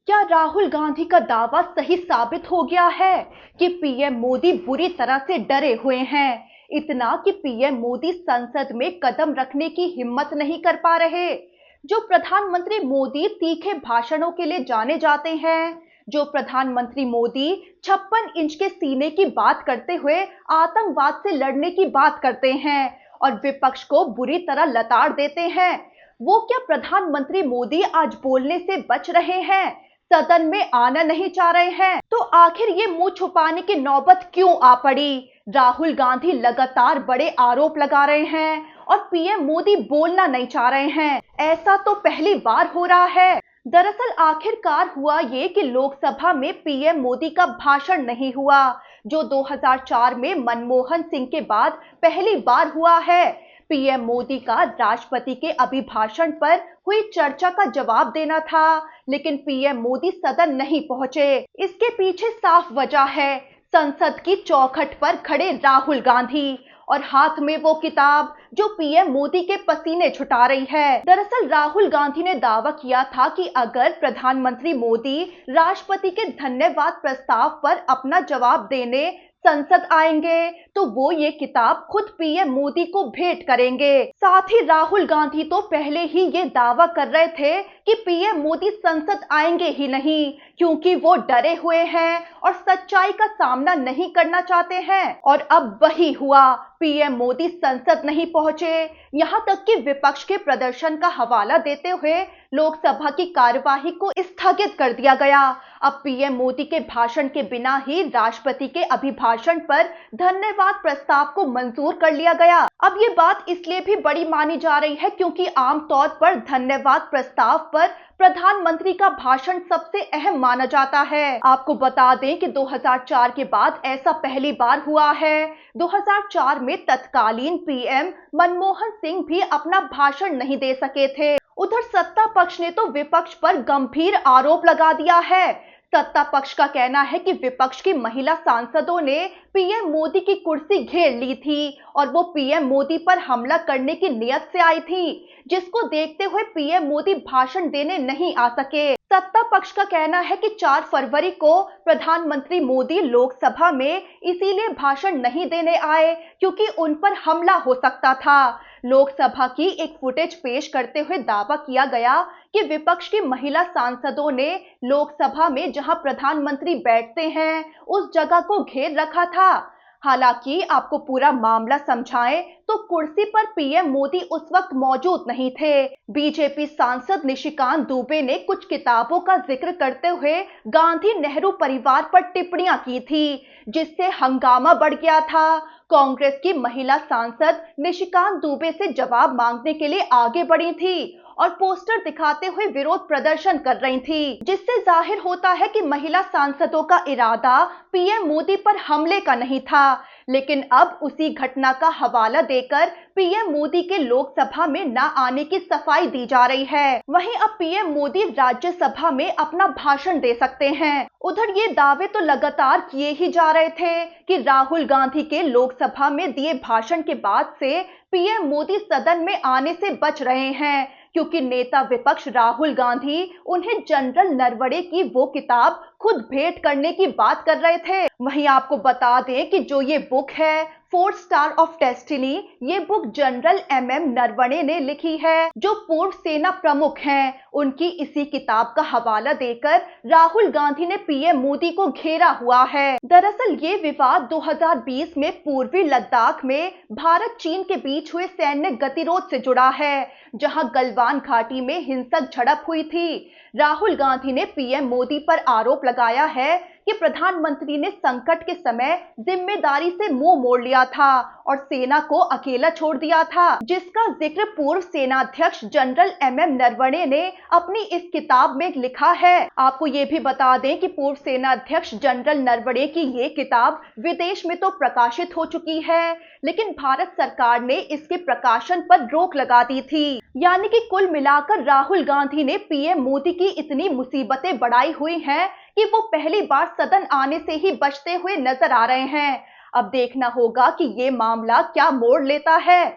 क्या राहुल गांधी का दावा सही साबित हो गया है कि पीएम मोदी बुरी तरह से डरे हुए हैं? इतना कि पीएम मोदी संसद में कदम रखने की हिम्मत नहीं कर पा रहे। जो प्रधानमंत्री मोदी तीखे भाषणों के लिए जाने जाते हैं, जो प्रधानमंत्री मोदी 56 इंच के सीने की बात करते हुए आतंकवाद से लड़ने की बात करते हैं और विपक्ष को बुरी तरह लताड़ देते हैं, वो क्या प्रधानमंत्री मोदी आज बोलने से बच रहे हैं, सदन में आना नहीं चाह रहे हैं? तो आखिर ये मुंह छुपाने की नौबत क्यों आ पड़ी? राहुल गांधी लगातार बड़े आरोप लगा रहे हैं और पीएम मोदी बोलना नहीं चाह रहे हैं। ऐसा तो पहली बार हो रहा है। दरअसल आखिरकार हुआ ये कि लोकसभा में पीएम मोदी का भाषण नहीं हुआ, जो 2004 में मनमोहन सिंह के बाद पहली बार हुआ है। पीएम मोदी का राष्ट्रपति के अभिभाषण पर हुई चर्चा का जवाब देना था, लेकिन पीएम मोदी सदन नहीं पहुंचे। इसके पीछे साफ वजह है, संसद की चौखट पर खड़े राहुल गांधी और हाथ में वो किताब जो पीएम मोदी के पसीने छुटा रही है। दरअसल राहुल गांधी ने दावा किया था कि अगर प्रधानमंत्री मोदी राष्ट्रपति के धन्यवाद प्रस्ताव पर अपना जवाब देने संसद आएंगे तो वो ये किताब खुद पीएम मोदी को भेंट करेंगे। साथ ही राहुल गांधी तो पहले ही ये दावा कर रहे थे कि पीएम मोदी संसद आएंगे ही नहीं, क्योंकि वो डरे हुए हैं और सच्चाई का सामना नहीं करना चाहते हैं। और अब वही हुआ, पीएम मोदी संसद नहीं पहुंचे। यहां तक कि विपक्ष के प्रदर्शन का हवाला देते हुए लोकसभा की कार्यवाही को स्थगित कर दिया गया। अब पीएम मोदी के भाषण के बिना ही राष्ट्रपति के अभिभाषण पर धन्यवाद प्रस्ताव को मंजूर कर लिया गया। अब ये बात इसलिए भी बड़ी मानी जा रही है क्योंकि आमतौर पर धन्यवाद प्रस्ताव पर प्रधानमंत्री का भाषण सबसे अहम माना जाता है। आपको बता दें कि 2004 के बाद ऐसा पहली बार हुआ है। 2004 में तत्कालीन पीएम मनमोहन सिंह भी अपना भाषण नहीं दे सके थे। उधर सत्ता पक्ष ने तो विपक्ष पर गंभीर आरोप लगा दिया है। सत्ता पक्ष का कहना है कि विपक्ष की महिला सांसदों ने पीएम मोदी की कुर्सी घेर ली थी और वो पीएम मोदी पर हमला करने की नियत से आई थी, जिसको देखते हुए पीएम मोदी भाषण देने नहीं आ सके। सत्ता पक्ष का कहना है कि 4 फरवरी को प्रधानमंत्री मोदी लोकसभा में इसीलिए भाषण नहीं देने आए क्योंकि उन पर हमला हो सकता था। लोकसभा की एक फुटेज पेश करते हुए दावा किया गया कि विपक्ष की महिला सांसदों ने लोकसभा में जहां प्रधानमंत्री बैठते हैं उस जगह को घेर रखा था। हालांकि आपको पूरा मामला समझाएं तो कुर्सी पर पीएम मोदी उस वक्त मौजूद नहीं थे। बीजेपी सांसद निशिकांत दुबे ने कुछ किताबों का जिक्र करते हुए गांधी नेहरू परिवार पर टिप्पणियां की थी, जिससे हंगामा बढ़ गया था। कांग्रेस की महिला सांसद निशिकांत दुबे से जवाब मांगने के लिए आगे बढ़ी थी और पोस्टर दिखाते हुए विरोध प्रदर्शन कर रही थी, जिससे जाहिर होता है कि महिला सांसदों का इरादा पीएम मोदी पर हमले का नहीं था। लेकिन अब उसी घटना का हवाला देकर पीएम मोदी के लोकसभा में न आने की सफाई दी जा रही है। वहीं अब पीएम मोदी राज्यसभा में अपना भाषण दे सकते हैं। उधर ये दावे तो लगातार किए ही जा रहे थे कि राहुल गांधी के लोकसभा में दिए भाषण के बाद से पीएम मोदी सदन में आने से बच रहे हैं, क्योंकि नेता विपक्ष राहुल गांधी उन्हें जनरल नरवणे की वो किताब खुद भेंट करने की बात कर रहे थे। वहीं आपको बता दें कि जो ये बुक है 4 स्टार ऑफ डेस्टिनी, ये बुक जनरल एमएम नरवणे ने लिखी है, जो पूर्व सेना प्रमुख हैं। उनकी इसी किताब का हवाला देकर राहुल गांधी ने पीएम मोदी को घेरा हुआ है। दरअसल ये विवाद 2020 में पूर्वी लद्दाख में भारत चीन के बीच हुए सैन्य गतिरोध से जुड़ा है, जहां गलवान घाटी में हिंसक झड़प हुई थी। राहुल गांधी ने पीएम मोदी पर आरोप लगाया है कि प्रधानमंत्री ने संकट के समय जिम्मेदारी से मुंह मोड़ लिया था और सेना को अकेला छोड़ दिया था, जिसका जिक्र पूर्व सेनाध्यक्ष जनरल एमएम नरवणे ने अपनी इस किताब में लिखा है। आपको ये भी बता दें कि पूर्व सेनाध्यक्ष जनरल नरवणे की ये किताब विदेश में तो प्रकाशित हो चुकी है, लेकिन भारत सरकार ने इसके प्रकाशन पर रोक लगा दी थी। यानी कि कुल मिलाकर राहुल गांधी ने पीएम मोदी की इतनी मुसीबतें बढ़ाई हुई हैं कि वो पहली बार सदन आने से ही बचते हुए नजर आ रहे हैं। अब देखना होगा कि ये मामला क्या मोड़ लेता है।